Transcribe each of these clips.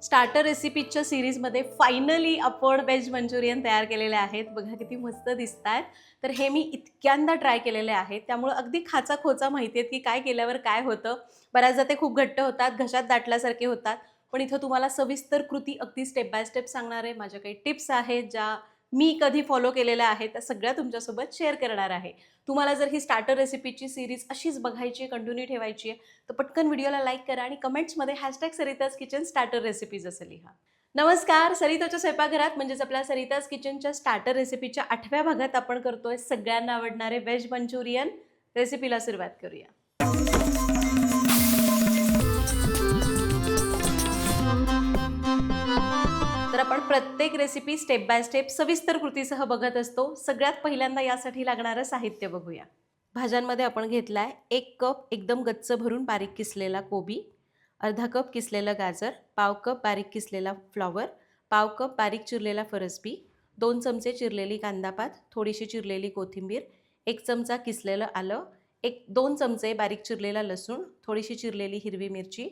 Starter रेसिपीच्या सिरीजमध्ये finally आपण veg Manchurian तयार केलेले आहेत. बघा किती मस्त दिसत आहेत. तर हे मी इतक्यांदा ट्राय केलेले आहेत, त्यामुळे अगदी खाचा खोचा माहिती आहेत की काय केल्यावर काय होतं. बऱ्याचदा ते खूप घट्ट होतात, घशात दाटल्यासारखे होतात. पण इथं तुम्हाला सविस्तर कृती अगदी स्टेप बाय स्टेप सांगणार आहे. माझ्या काही टिप्स आहेत ज्या मी कधी फॉलो केलेल्या आहेत, त्या सगळ्या तुमच्यासोबत शेअर करणार आहे. तुम्हाला जर ही स्टार्टर रेसिपीची सिरीज अशीच बघायची आहे, कंटिन्यू ठेवायची आहे, तर पटकन व्हिडिओला लाईक करा आणि कमेंट्समध्ये #सरिताज किचन स्टार्टर रेसिपीज असं लिहा. नमस्कार, सरिताच्या स्वयंपाकघरात म्हणजेच आपल्या सरिताज किचनच्या स्टार्टर रेसिपीच्या 8व्या भागात आपण करतोय सगळ्यांना आवडणारे व्हेज मंचुरियन. रेसिपीला सुरुवात करूया. तर आपण प्रत्येक रेसिपी स्टेप बाय स्टेप सविस्तर कृतीसह बघत असतो. सगळ्यात पहिल्यांदा यासाठी लागणारं साहित्य बघूया. भाज्यांमध्ये आपण घेतलाय 1 कप एकदम गच्च भरून बारीक किसलेला कोबी, अर्धा कप किसलेलं गाजर, पाव कप बारीक किसलेला फ्लॉवर, पाव कप बारीक चिरलेला फरसबी, 2 चमचे चिरलेली कांदापात, थोडीशी चिरलेली कोथिंबीर, 1 चमचा किसलेलं आलं, 2 चमचे बारीक चिरलेला लसूण, थोडीशी चिरलेली हिरवी मिरची,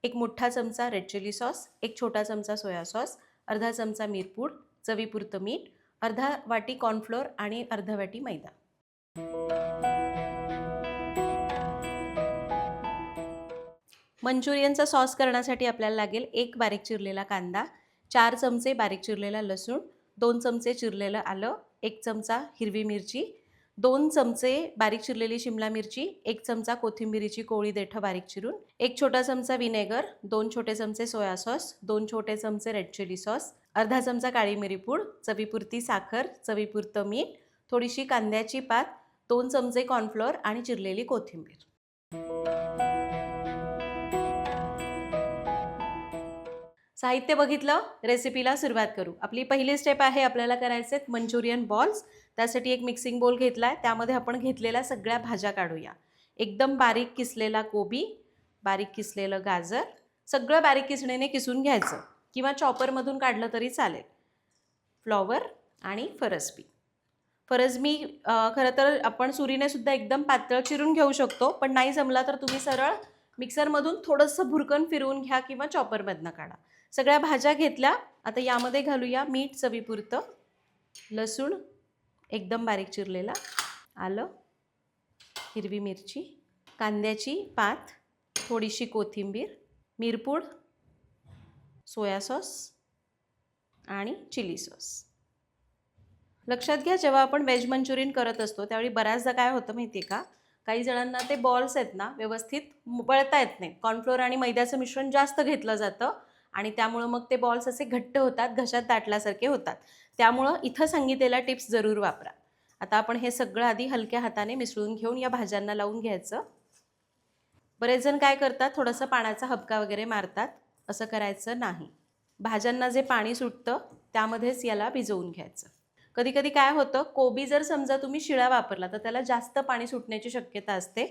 1 मोठा चमचा रेड चिली सॉस, 1 छोटा चमचा सोया सॉस, अर्धा चमचा मिरपूड, चवीपुरतं मीठ, अर्धा वाटी कॉर्नफ्लोअर आणि अर्धा वाटी मैदा. मंचुरियनचा सॉस करण्यासाठी आपल्याला लागेल 1 बारीक चिरलेला कांदा, 4 चमचे बारीक चिरलेला लसूण, 2 चमचे चिरलेलं आलं, 1 चमचा हिरवी मिरची, 2 चमचे बारीक चिरलेली शिमला मिरची, 1 चमचा कोथिंबीरीची कोवळी देठं बारीक चिरून, 1 छोटा चमचा विनेगर, 2 छोटे चमचे सोया सॉस, 2 छोटे चमचे रेड चिली सॉस, अर्धा चमचा काळी मिरी पूड, चवीपुरती साखर, चवीपुरतं मीठ, थोडीशी कांद्याची पात, 2 चमचे कॉर्नफ्लोअर आणि चिरलेली कोथिंबीर. साहित्य बघितलं, रेसिपीला सुरुवात करू. आपली पहिली स्टेप आहे, आपल्याला करायचे आहेत मंचुरियन बॉल्स. त्यासाठी एक मिक्सिंग बोल घेतला आहे, त्यामध्ये आपण घेतलेल्या सगळ्या भाज्या काढूया. एकदम बारीक किसलेला कोबी, बारीक किसलेलं गाजर, सगळं बारीक किसणीने किसून घ्यायचं किंवा चॉपरमधून काढलं तरी चालेल. फ्लॉवर आणि फरसबी. फरसबी खरं तर आपण सुरीने सुद्धा एकदम पातळ चिरून घेऊ शकतो, पण नाही जमला तर तुम्ही सरळ मिक्सरमधून थोडंसं भुरकन फिरवून घ्या किंवा चॉपरमधनं काढा. सगळ्या भाज्या घेतल्या. आता यामध्ये घालूया मीठ चवीपुरतं, लसूण एकदम बारीक चिरलेला, आलं, हिरवी मिरची, कांद्याची पात, थोडीशी कोथिंबीर, मिरपूड, सोया सॉस आणि चिली सॉस. लक्षात घ्या, जेव्हा आपण व्हेज मंचुरियन करत असतो त्यावेळी बऱ्याचदा काय होतं माहिती आहे का, काही जणांना ते बॉल्स आहेत ना व्यवस्थित वळता येत नाही. कॉर्नफ्लोअर आणि मैद्याचं मिश्रण जास्त घेतलं जातं आणि त्यामुळं मग ते बॉल्स असे घट्ट होतात, घशात दाटल्यासारखे होतात. त्यामुळं इथं सांगितलेल्या टिप्स जरूर वापरा. आता आपण हे सगळं आधी हलक्या हाताने मिसळून घेऊन या भाज्यांना लावून घ्यायचं. बरेच जण काय करतात, थोडंसं पाण्याचा हबका वगैरे मारतात. असं करायचं नाही. भाज्यांना जे पाणी सुटतं त्यामध्येच याला भिजवून घ्यायचं. कधी कधी काय होतं, कोबी जर समजा तुम्ही शिळा वापरला तर त्याला जास्त पाणी सुटण्याची शक्यता असते.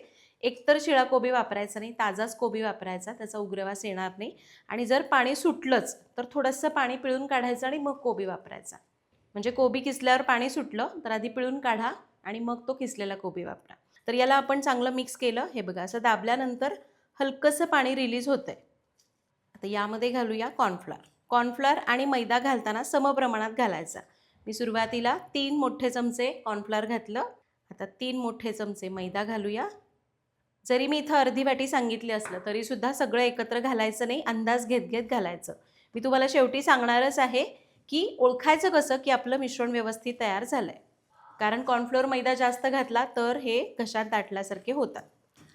एकतर शिळा कोबी वापरायचा नाही, ताजाच कोबी वापरायचा, त्याचा उग्रवास येणार नाही. आणि जर पाणी सुटलंच तर थोडंसं पाणी पिळून काढायचं आणि मग कोबी वापरायचा. म्हणजे कोबी किसल्यावर पाणी सुटलं तर आधी पिळून काढा आणि मग तो किसलेला कोबी वापरा. तर याला आपण चांगलं मिक्स केलं. हे बघा, असं दाबल्यानंतर हलकंसं पाणी रिलीज होतंय. आता यामध्ये घालूया कॉर्नफ्लोअर. कॉर्नफ्लोअर आणि मैदा घालताना समप्रमाणात घालायचा. मी सुरुवातीला 3 मोठे चमचे कॉर्नफ्लोअर घातलं. आता 3 मोठे चमचे मैदा घालूया. जरी मी इथं अर्धी वाटी सांगितली असलं तरीसुद्धा सगळं एकत्र घालायचं नाही, अंदाज घेत घेत घालायचं. मी तुम्हाला शेवटी सांगणारच आहे की ओळखायचं कसं की आपलं मिश्रण व्यवस्थित तयार झालं आहे. कारण कॉर्नफ्लोअर मैदा जास्त घातला तर हे घशात दाटल्यासारखे होतात.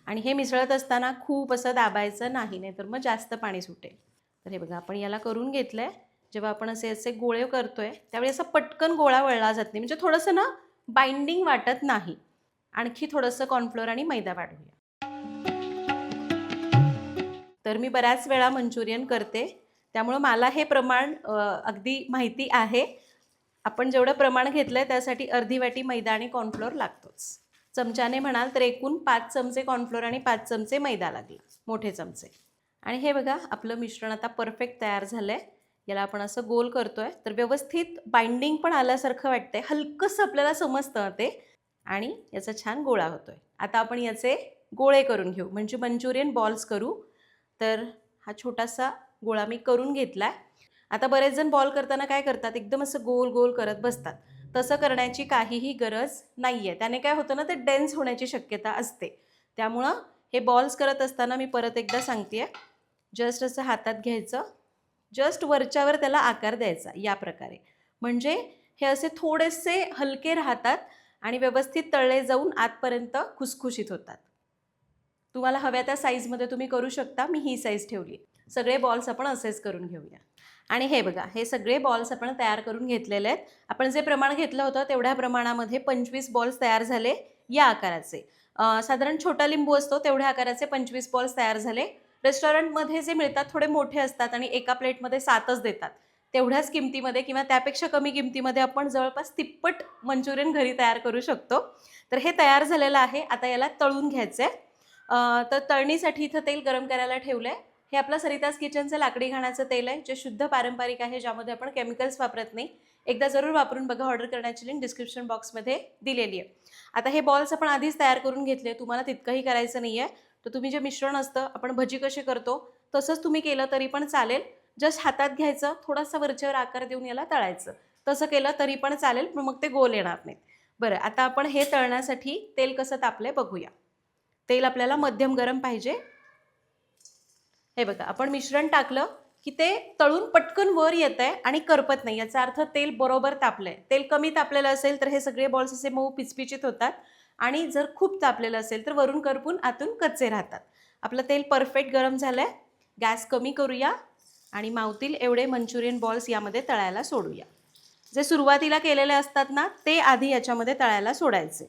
आणि हे मिसळत असताना खूप असं दाबायचं नाही, नाही तर मग जास्त पाणी सुटेल. तर हे बघा, आपण याला करून घेतलं आहे. जेव्हा आपण असे गोळे करतोय त्यावेळी असं पटकन गोळा वळला जात नाही, म्हणजे थोडंसं ना बाइंडिंग वाटत नाही. आणखी थोडंसं कॉर्नफ्लोअर आणि मैदा वाढवूया. तर मी बऱ्याच वेळा मंचुरियन करते, त्यामुळं मला हे प्रमाण अगदी माहिती आहे. आपण जेवढं प्रमाण घेतलं आहे त्यासाठी अर्धी वाटी मैदा आणि कॉर्नफ्लोअर लागतोच. चमच्याने म्हणाल तर एकूण 5 चमचे कॉर्नफ्लोअर आणि 5 चमचे मैदा लागला, मोठे चमचे. आणि हे बघा, आपलं मिश्रण आता परफेक्ट तयार झालं आहे. याला आपण असं गोल करतोय तर व्यवस्थित बाइंडिंग पण आल्यासारखं वाटतंय. हलकंसं आपल्याला समजतं ते आणि याचा छान गोळा होतोय. आता आपण याचे गोळे करून घेऊ, म्हणजे मंचुरियन बॉल्स करू. तर हा छोटासा गोळा मी करून घेतला आहे. आता बरेच जण बॉल करताना काय करतात, एकदम असं गोल गोल करत बसतात. तसं करण्याची काहीही गरज नाही आहे. त्याने काय होतं ना, ते डेन्स होण्याची शक्यता असते. त्यामुळं हे बॉल्स करत असताना मी परत एकदा सांगते आहे, जस्ट असं हातात घ्यायचं, जस्ट वरच्यावर त्याला आकार द्यायचा या प्रकारे. म्हणजे हे असे थोडेसे हलके राहतात आणि व्यवस्थित तळले जाऊन आतपर्यंत खुसखुशीत होतात. तुम्हाला हव्या त्या साईजमध्ये तुम्ही करू शकता. मी ही साईज ठेवली. सगळे बॉल्स आपण असेच करून घेऊया. आणि हे बघा, हे सगळे बॉल्स आपण तयार करून घेतलेले आहेत. आपण जे प्रमाण घेतलं होतं तेवढ्या प्रमाणामध्ये 25 बॉल्स तयार झाले या आकाराचे. साधारण छोटा लिंबू असतो तेवढ्या आकाराचे 25 बॉल्स तयार झाले. रेस्टॉरंटमध्ये जे मिळतात थोडे मोठे असतात आणि एका प्लेटमध्ये 7च देतात. तेवढ्याच किमतीमध्ये किंवा त्यापेक्षा कमी किमतीमध्ये आपण जवळपास तिप्पट मंचुरियन घरी तयार करू शकतो. तर हे तयार झालेलं आहे. आता याला तळून घ्यायचं आहे. तर तळणीसाठी इथं तेल गरम करायला ठेवलं आहे. हे आपलं सरिताज किचनचं लाकडी घाण्याचं तेल आहे, जे शुद्ध पारंपरिक आहे, ज्यामध्ये आपण केमिकल्स वापरत नाही. एकदा जरूर वापरून बघा. ऑर्डर करण्याची लिंक डिस्क्रिप्शन बॉक्समध्ये दिलेली आहे. आता हे बॉल्स आपण आधीच तयार करून घेतले. तुम्हाला तितकंही करायचं नाही आहे. तर तुम्ही जे मिश्रण असतं, आपण भजी कसे करतो तसंच तुम्ही केलं तरी पण चालेल. जस्ट हातात घ्यायचं, थोडासा वरच्यावर आकार देऊन याला तळायचं. तसं केलं तरी पण चालेल, पण मग ते गोल येणार नाहीत. बरं, आता आपण हे तळण्यासाठी तेल कसं तापलंय बघूया. तेल आपल्याला मध्यम गरम पाहिजे. हे बघा, आपण मिश्रण टाकलं की ते तळून पटकन वर येतंय आणि करपत नाही. याचा अर्थ तेल बरोबर तापलंय. तेल कमी तापलेलं असेल तर हे सगळे बॉल्स असे मऊ पिचपिचित होतात आणि जर खूप तापलेलं असेल तर वरून करपून आतून कच्चे राहतात. आपलं तेल परफेक्ट गरम झालंय. गॅस कमी करूया आणि मावतील एवढे मंचुरियन बॉल्स यामध्ये तळायला सोडूया. जे सुरुवातीला केलेले असतात ना, ते आधी याच्यामध्ये तळायला सोडायचे.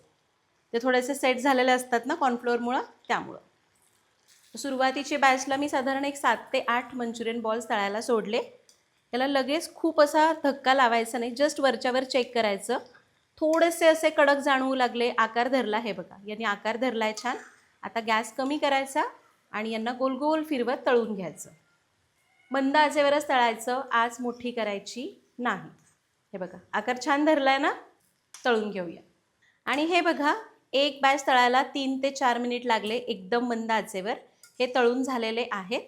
ते थोडेसे सेट झालेले असतात ना कॉर्नफ्लोअरमुळं, त्यामुळं. सुरुवातीच्या बॅचला मी साधारण एक 7 ते 8 मंचुरियन बॉल्स तळायला सोडले. याला लगेच खूप असा धक्का लावायचा नाही, जस्ट वरच्यावर चेक करायचं. थोडेसे असे कडक जाणवू लागले, आकार धरला. हे बघा, यांनी आकार धरला आहे छान. आता गॅस कमी करायचा आणि यांना गोल गोल फिरवत तळून घ्यायचं. मंद आचेवरच तळायचं, आच मोठी करायची नाही. हे बघा, आकार छान धरला आहे ना. तळून घेऊया. आणि हे बघा, एक बॅच तळायला 3 ते 4 मिनिट लागले एकदम मंद आचेवर. हे तळून झालेले आहेत.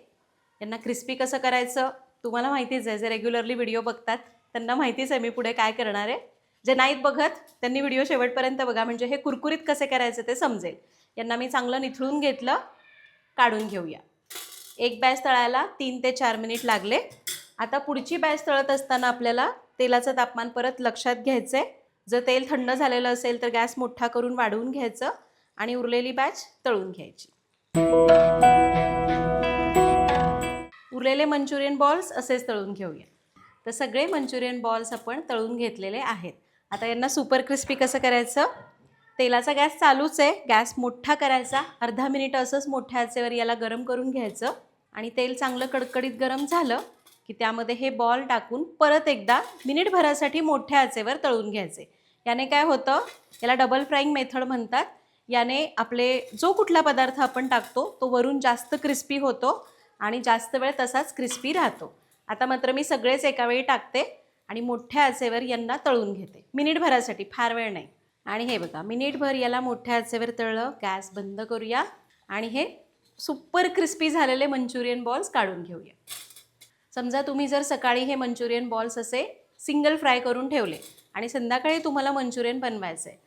यांना क्रिस्पी कसं करायचं तुम्हाला माहितीच आहे. जे रेग्युलरली व्हिडिओ बघतात त्यांना माहितीच आहे मी पुढे काय करणार आहे. जे नाहीत बघत त्यांनी व्हिडिओ शेवटपर्यंत बघा, म्हणजे हे कुरकुरीत कसे करायचे ते समजेल. यांना मी चांगलं निथळून घेतलं. काढून घेऊया. एक बॅच तळायला 3 ते 4 मिनिट लागले. आता पुढची बॅच तळत असताना आपल्याला तेलाचं तापमान परत लक्षात घ्यायचं आहे. जर तेल थंड झालेलं असेल तर गॅस मोठा करून वाढवून घ्यायचं आणि उरलेली बॅच तळून घ्यायची. उरलेले मंचुरियन बॉल्स असेच तळून घेऊया. तर सगळे मंचुरियन बॉल्स आपण तळून घेतलेले आहेत. आता यांना सुपर क्रिस्पी कसं करायचं. तेलाचा गॅस चालूच आहे. गॅस मोठा करायचा. अर्धा मिनिट असंच मोठ्या आचेवर याला गरम करून घ्यायचं आणि तेल चांगलं कडकडीत गरम झालं की त्यामध्ये हे बॉल टाकून परत एकदा मिनिटभरासाठी मोठ्या आचेवर तळून घ्यायचे. याने काय होतं, याला डबल फ्राईंग मेथड म्हणतात. याने आपले जो कुठला पदार्थ आपण टाकतो तो वरून जास्त क्रिस्पी होतो आणि जास्त वेळ तसाच क्रिस्पी राहतो. आता मात्र मी सगळेच एका वेळी टाकते आणि मोठ्या आचेवर यांना तळून घेते मिनिटभरासाठी, फार वेळ नाही. आणि हे बघा, मिनिटभर याला मोठ्या आचेवर तळलं. गॅस बंद करूया आणि हे सुपर क्रिस्पी झालेले मंचुरियन बॉल्स काढून घेऊया. समजा तुम्ही जर सकाळी हे मंचुरियन बॉल्स असे सिंगल फ्राय करून ठेवले आणि संध्याकाळी तुम्हाला मंचुरियन बनवायचं आहे,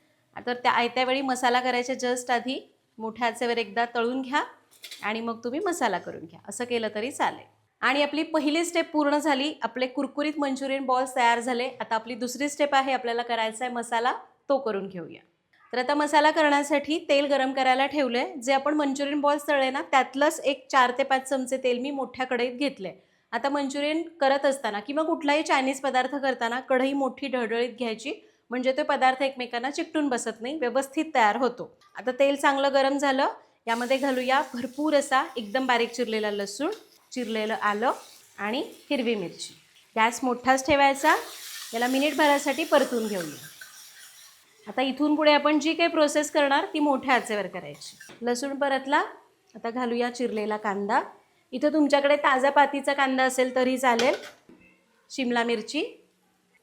तर त्या आयत्या वेळी मसाला करायच्या जस्ट आधी मोठ्या आचेवर एकदा तळून घ्या आणि मग तुम्ही मसाला करून घ्या. असं केलं तरी चालेल. आणि आपली पहिली स्टेप पूर्ण झाली. आपले कुरकुरीत मंचुरियन बॉल्स तयार झाले. आता आपली दुसरी स्टेप आहे, आपल्याला करायचा आहे मसाला. तो करून घेऊया. तर आता मसाला करण्यासाठी तेल गरम करायला ठेवलं आहे. जे आपण मंचुरियन बॉल्स तळले ना, त्यातलंच एक 4 ते 5 चमचे तेल मी मोठ्या कढईत घेतलं आहे. आता मंचुरियन करत असताना किंवा कुठलाही चायनीज पदार्थ करताना कढई मोठी ढळढळीत घ्यायची, म्हणजे तो पदार्थ एकमेकांना चिकटून बसत नाही, व्यवस्थित तयार होतो. आता तेल चांगलं गरम झालं. यामध्ये घालूया भरपूर असा एकदम बारीक चिरलेला लसूण, चिरलेलं आलं आणि हिरवी मिरची. गॅस मोठाच ठेवायचा. याला मिनिटभरासाठी परतून घेऊया. आता इथून पुढे आपण जी काही प्रोसेस करणार ती मोठ्या आचेवर करायची. लसूण परतला. आता घालूया चिरलेला कांदा. इथं तुमच्याकडे ताजा पातीचा कांदा असेल तरी चालेल. शिमला मिरची,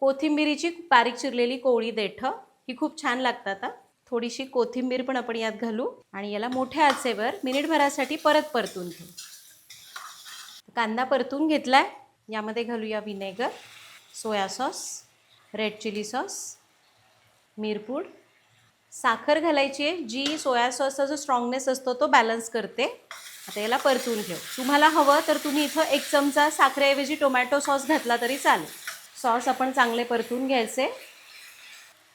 कोथिंबिरीची बारीक चिरलेली कोवळी देठं, ही खूप छान लागतात. थोडीशी कोथिंबीर पण आपण यात घालू आणि याला मोठ्या आचेवर मिनिटभरासाठी परत परतून घेऊ. कांदा परतून घेतला आहे. यामध्ये घालूया vinegar, soya sauce, red chilli sauce, मिरपूड, साखर घालायची आहे जी सोया सॉसचा जो स्ट्रॉंगनेस असतो तो बॅलन्स करते. आता याला परतून घेऊ. तुम्हाला हवं तर तुम्ही इथं 1 चमचा साखरेऐवजी टोमॅटो सॉस घातला तरी चालेल. सॉस आपण चांगले परतून घ्यायचे.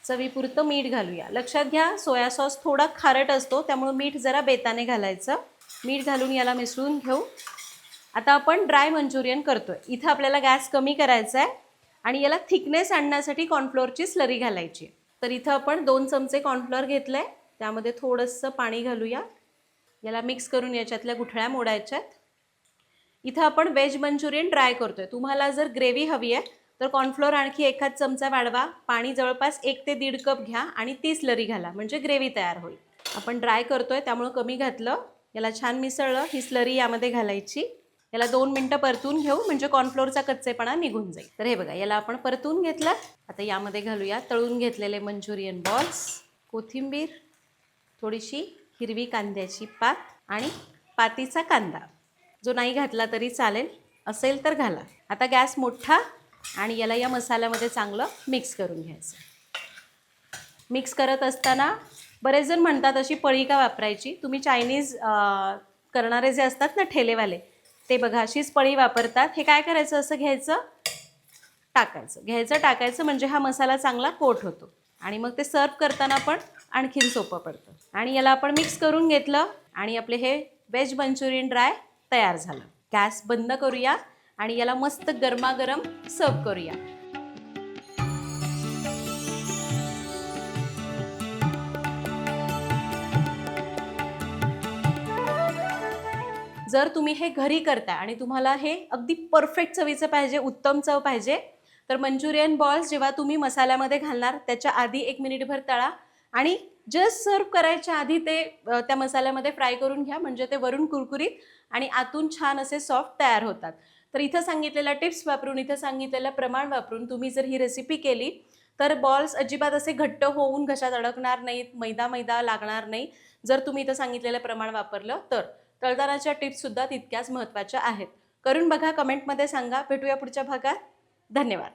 चवीपुरतं मीठ घालूया. लक्षात घ्या सोया सॉस थोडा खारट असतो त्यामुळे मीठ जरा बेताने घालायचं. मीठ घालून याला मिसळून घेऊ. आता आपण ड्राय मंचुरियन करतोय. इथं आपल्याला गॅस कमी करायचा आहे आणि याला थिकनेस आणण्यासाठी कॉर्नफ्लोअरची स्लरी घालायची. तर इथं आपण 2 चमचे कॉर्नफ्लोअर घेतलंय. त्यामध्ये थोडंसं पाणी घालूया. याला मिक्स करून याच्यातल्या गुठळ्या मोडायच्यात. इथं आपण व्हेज मंचुरियन ड्राय करतोय. तुम्हाला जर ग्रेव्ही हवी आहे तर कॉर्नफ्लोअर आणखी 1 चमचा वाढवा. पाणी जवळपास 1 ते 1.5 कप घ्या आणि ती स्लरी घाला म्हणजे ग्रेव्ही तयार होईल. आपण ड्राय करतोय त्यामुळे कमी घातलं. याला छान मिसळलं. ही स्लरी यामध्ये घालायची. याला 2 मिनटं परतून घेऊ म्हणजे कॉर्नफ्लोअरचा कच्चेपणा निघून जाईल. तर हे बघा याला आपण परतून घेतलं. आता यामध्ये घालूया तळून घेतलेले मंचुरियन बॉल्स, कोथिंबीर, थोडीशी हिरवी कांद्याची पात आणि पातीचा कांदा. जो नाही घातला तरी चालेल, असेल तर घाला. आता गॅस मोठा आणि याला या मसाल्यामध्ये चांगलं मिक्स करून घ्यायचं. मिक्स करत असताना बरेच जण म्हणतात अशी पळी का वापरायची. तुम्ही चायनीज करणारे जे असतात ना ठेलेवाले ते बघा अशीच पळी वापरतात. हे काय करायचं असं घ्यायचं टाकायचं म्हणजे हा मसाला चांगला कोट होतो आणि मग ते सर्व करताना पण आणखीन सोपं पडतं. आणि याला आपण मिक्स करून घेतलं आणि आपले हे व्हेज मंचुरियन ड्राय तयार झालं. गॅस बंद करूया आणि याला मस्त गरमागरम सर्व करूया. जर तुम्ही हे घरी करताय आणि तुम्हाला हे अगदी परफेक्ट चवीचं पाहिजे, उत्तम चव पाहिजे, तर मंचुरियन बॉल्स जेव्हा तुम्ही मसाल्यामध्ये घालणार त्याच्या आधी 1 मिनिटभर तळा आणि जस्ट सर्व करायच्या आधी ते त्या मसाल्यामध्ये फ्राय करून घ्या म्हणजे ते वरून कुरकुरीत आणि आतून छान असे सॉफ्ट तयार होतात. तर इथं सांगितलेल्या टिप्स वापरून, इथं सांगितलेलं प्रमाण वापरून तुम्ही जर ही रेसिपी केली तर बॉल्स अजिबात असे घट्ट होऊन घशात अडकणार नाहीत, मैदा लागणार नाही. जर तुम्ही इथं सांगितलेलं प्रमाण वापरलं तर. तळतानाच्या टिप्ससुद्धा तितक्याच महत्त्वाच्या आहेत. करून बघा, कमेंटमध्ये सांगा. भेटूया पुढच्या भागात. धन्यवाद.